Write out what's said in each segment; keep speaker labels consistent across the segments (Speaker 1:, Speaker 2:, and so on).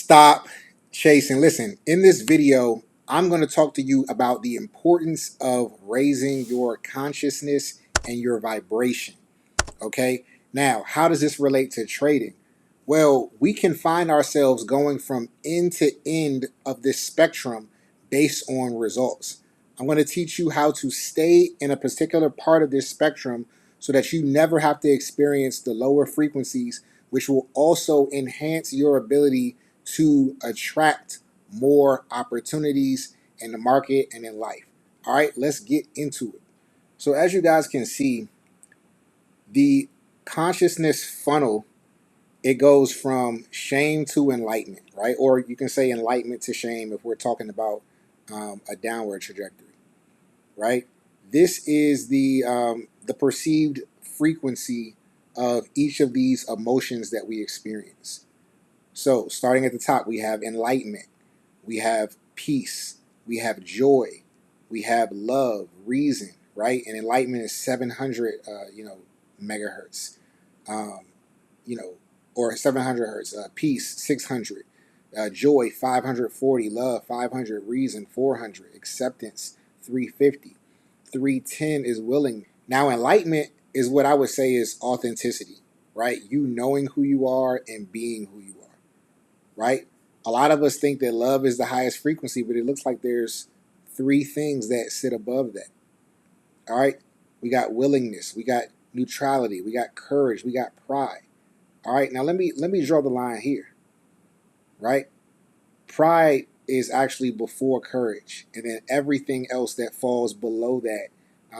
Speaker 1: Stop chasing. Listen, in this video, I'm going to talk to you about the importance of raising your consciousness and your vibration. Okay. Now, how does this relate to trading? Well, we can find ourselves going from end to end of this spectrum based on results. I'm going to teach you how to stay in a particular part of this spectrum so that you never have to experience the lower frequencies, which will also enhance your ability to attract more opportunities in the market and in life. All right, let's get into it. So as you guys can see, the consciousness funnel, it goes from shame to enlightenment, right? Or you can say enlightenment to shame if we're talking about a downward trajectory, right? This is the perceived frequency of each of these emotions that we experience. So starting at the top, we have enlightenment, we have peace, we have joy, we have love, reason, right? And enlightenment is 700, megahertz, um, or 700 hertz. Peace 600, joy 540, love 500, reason 400, acceptance 350, 310 is willing. Now enlightenment is what I would say is authenticity, right? You knowing who you are and being who you are, right? A lot of us think that love is the highest frequency, but it looks like there's three things that sit above that. All right, we got willingness, we got neutrality, we got courage, we got pride. All right, now let me draw the line here, right? Pride is actually before courage, and then everything else that falls below that,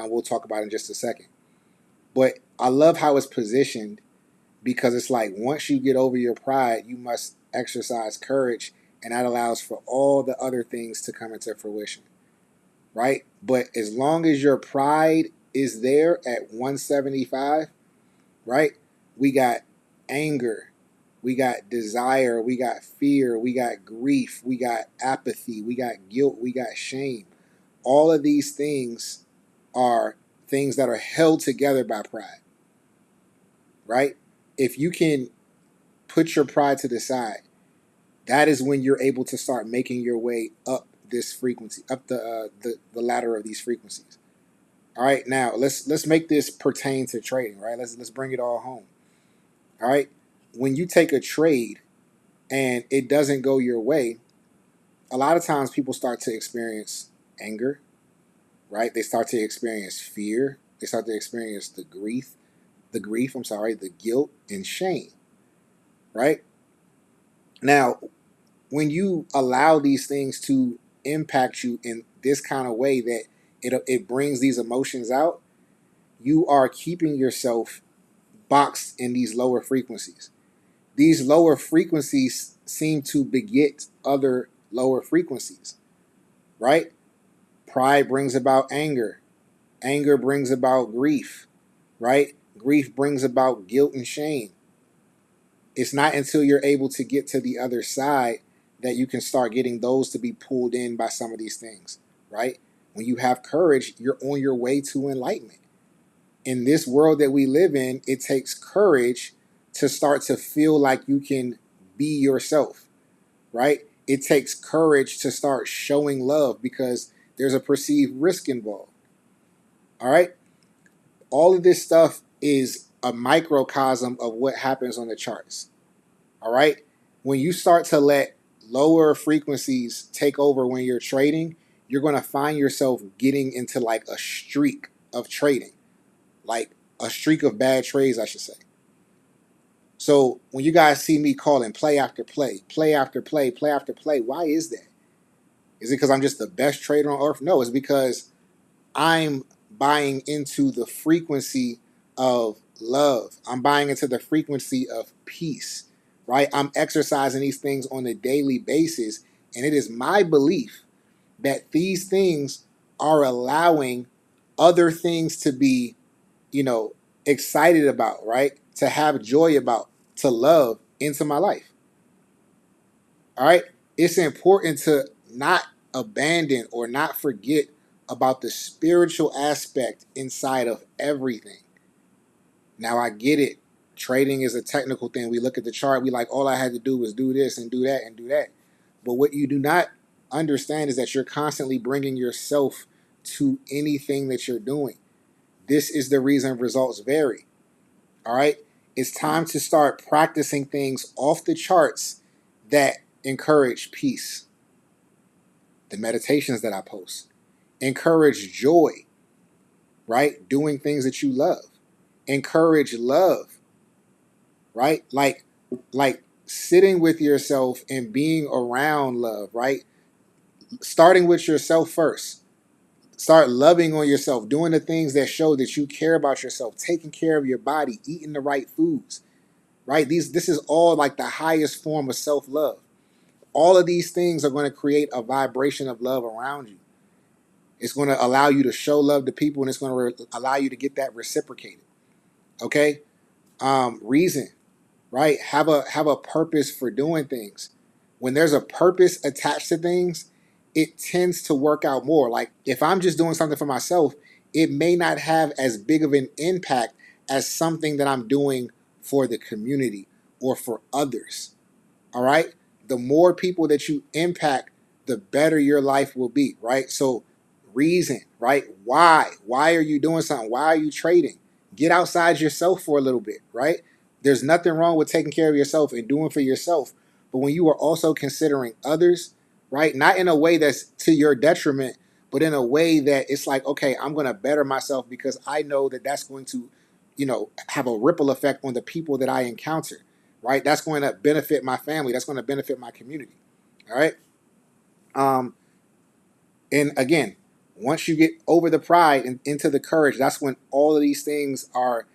Speaker 1: we'll talk about in just a second. But I love how it's positioned because it's like once you get over your pride, you must exercise courage, and that allows for all the other things to come into fruition, right? But as long as your pride is there at 175, right? We got anger, we got desire, we got fear, we got grief, we got apathy, we got guilt, we got shame. All of these things are things that are held together by pride, right? If you can put your pride to the side, that is when you're able to start making your way up this frequency, up the ladder of these frequencies. All right, now let's make this pertain to trading, right? Let's bring it all home. All right, when you take a trade and it doesn't go your way, a lot of times people start to experience anger, right? They start to experience fear. They start to experience the grief, the guilt and shame, right? Now, when you allow these things to impact you in this kind of way that it brings these emotions out, you are keeping yourself boxed in these lower frequencies. These lower frequencies seem to beget other lower frequencies, right? Pride brings about anger. Anger brings about grief, right? Grief brings about guilt and shame. It's not until you're able to get to the other side that you can start getting those to be pulled in by some of these things, right? When you have courage, you're on your way to enlightenment. In this world that we live in, it takes courage to start to feel like you can be yourself, right? It takes courage to start showing love because there's a perceived risk involved. All right? All of this stuff is a microcosm of what happens on the charts. All right? When you start to let lower frequencies take over when you're trading, you're going to find yourself getting into like a streak of trading, like a streak of bad trades, I should say. So when you guys see me calling play after play, play after play, play after play, why is that? Is it because I'm just the best trader on earth? No, it's because I'm buying into the frequency of love. I'm buying into the frequency of peace, right? I'm exercising these things on a daily basis. And it is my belief that these things are allowing other things to be, excited about, right? To have joy about, to love into my life. All right. It's important to not abandon or not forget about the spiritual aspect inside of everything. Now I get it. Trading is a technical thing. We look at the chart, we like, all I had to do was do this and do that and do that. But what you do not understand is that you're constantly bringing yourself to anything that you're doing. This is the reason results vary. All right? It's time to start practicing things off the charts that encourage peace. The meditations that I post encourage joy, right? Doing things that you love. Encourage love, right? Like sitting with yourself and being around love, right? Starting with yourself first. Start loving on yourself, doing the things that show that you care about yourself, taking care of your body, eating the right foods, right? This is all like the highest form of self-love. All of these things are going to create a vibration of love around you. It's going to allow you to show love to people, and it's going to allow you to get that reciprocated. Okay? Reason, right? Have a purpose for doing things. When there's a purpose attached to things, it tends to work out more. Like if I'm just doing something for myself, it may not have as big of an impact as something that I'm doing for the community or for others. All right? The more people that you impact, the better your life will be, right? So reason, right? Why? Why are you doing something? Why are you trading? Get outside yourself for a little bit, right? There's nothing wrong with taking care of yourself and doing for yourself. But when you are also considering others, right? Not in a way that's to your detriment, but in a way that it's like, okay, I'm going to better myself because I know that that's going to, have a ripple effect on the people that I encounter, right? That's going to benefit my family. That's going to benefit my community. All right. And again, once you get over the pride and into the courage, that's when all of these things are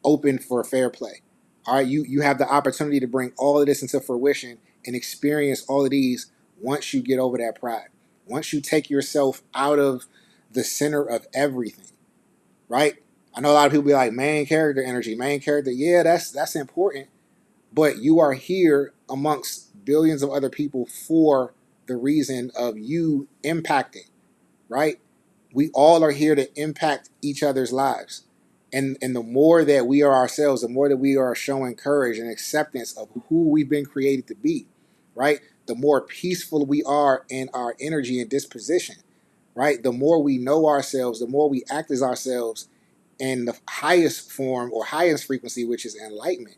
Speaker 1: open for fair play. All right, you have the opportunity to bring all of this into fruition and experience all of these once you get over that pride. Once you take yourself out of the center of everything, right? I know a lot of people be like, main character energy, main character. Yeah, that's important, but you are here amongst billions of other people for the reason of you impacting, right? We all are here to impact each other's lives. And the more that we are ourselves, the more that we are showing courage and acceptance of who we've been created to be, right? The more peaceful we are in our energy and disposition, right? The more we know ourselves, the more we act as ourselves in the highest form or highest frequency, which is enlightenment,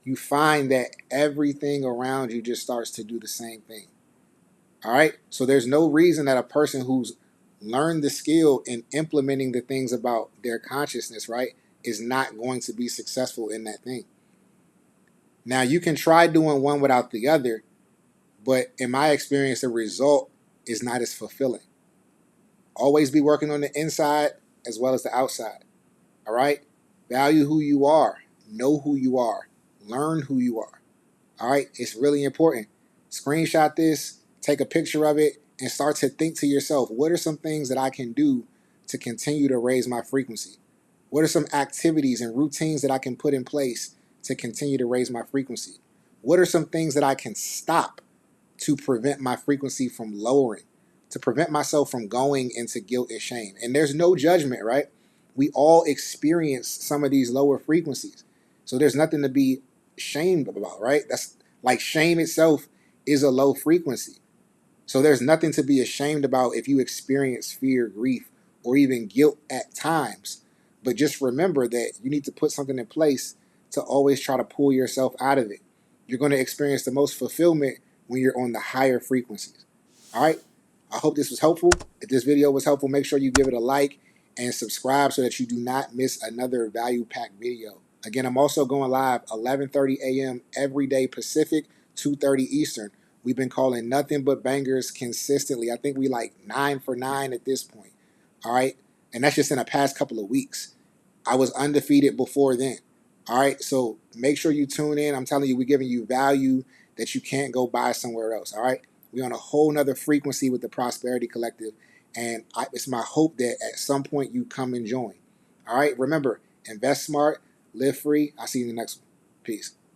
Speaker 1: you find that everything around you just starts to do the same thing. All right. So there's no reason that a person who's learned the skill in implementing the things about their consciousness, right, is not going to be successful in that thing. Now, you can try doing one without the other, but in my experience, the result is not as fulfilling. Always be working on the inside as well as the outside. All right. Value who you are. Know who you are. Learn who you are. All right. It's really important. Screenshot this, take a picture of it, and start to think to yourself, what are some things that I can do to continue to raise my frequency? What are some activities and routines that I can put in place to continue to raise my frequency? What are some things that I can stop to prevent my frequency from lowering, to prevent myself from going into guilt and shame? And there's no judgment, right? We all experience some of these lower frequencies. So there's nothing to be shamed about, right? That's like shame itself is a low frequency. So there's nothing to be ashamed about if you experience fear, grief, or even guilt at times. But just remember that you need to put something in place to always try to pull yourself out of it. You're going to experience the most fulfillment when you're on the higher frequencies. All right? I hope this was helpful. If this video was helpful, make sure you give it a like and subscribe so that you do not miss another value-packed video. Again, I'm also going live 11:30 a.m. every day Pacific, 2:30 Eastern. We've been calling nothing but bangers consistently. I think we like 9 for 9 at this point. All right? And that's just in the past couple of weeks. I was undefeated before then. All right? So make sure you tune in. I'm telling you, we're giving you value that you can't go buy somewhere else. All right? We're on a whole nother frequency with the Prosperity Collective. And it's my hope that at some point you come and join. All right? Remember, invest smart, live free. I'll see you in the next one. Peace.